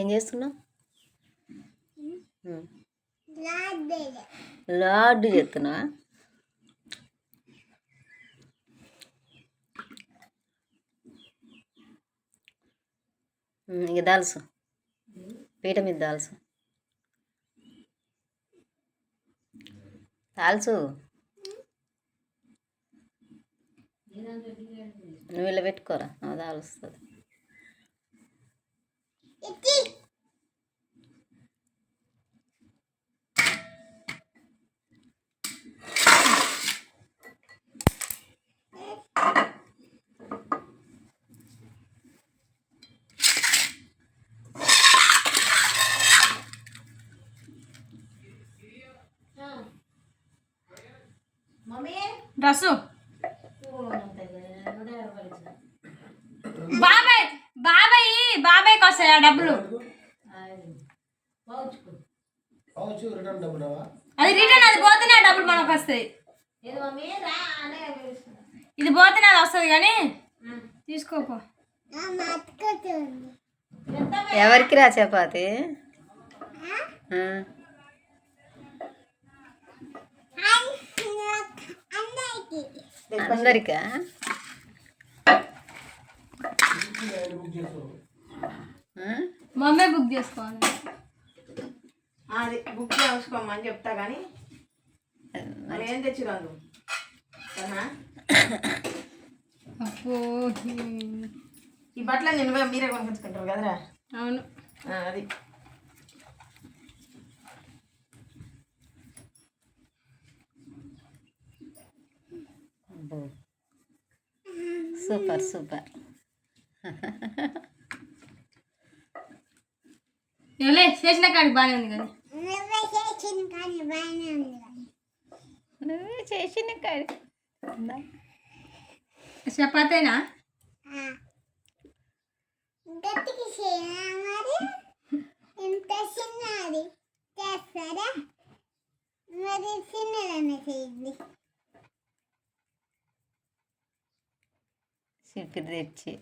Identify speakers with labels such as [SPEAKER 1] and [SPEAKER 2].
[SPEAKER 1] ఏం చేస్తున్నావు? లాడ్డు చేస్తున్నావా? ఇక దాల్సు పీట మీద దాల్సు దాల్సు నువ్వు ఇలా పెట్టుకోరా దాల్స్తుంది.
[SPEAKER 2] డ్రస్సు బాబాయ్ బాబాయ్ బాబాయ్కి వస్తాయి ఆ డబ్బులు. అది రిటర్న్ అది పోతేనే ఆ డబ్బులు మనకు వస్తాయి. ఇది పోతేనే అది వస్తుంది కానీ తీసుకోపో.
[SPEAKER 1] ఎవరికి రా చపాతి? అందరికా?
[SPEAKER 2] మమ్మీ బుక్ చేసుకోవాలి.
[SPEAKER 3] అది బుక్ చేసుకోమని చెప్తా కానీ మరి ఏం తెచ్చిరాదు.
[SPEAKER 2] అప్పో
[SPEAKER 3] ఈ బట్టలు నేను మీరే కొనుక్కొచ్చుకుంటారు కదరా?
[SPEAKER 2] అవును.
[SPEAKER 3] అది
[SPEAKER 1] సూపర్ సూపర్.
[SPEAKER 2] ఎవలే చేసిన కాడికి బాగానే ఉంది కదా.
[SPEAKER 1] నువ్వే చేసిన కాడి
[SPEAKER 2] చపాతేనా?
[SPEAKER 1] చిపిరి తెచ్చి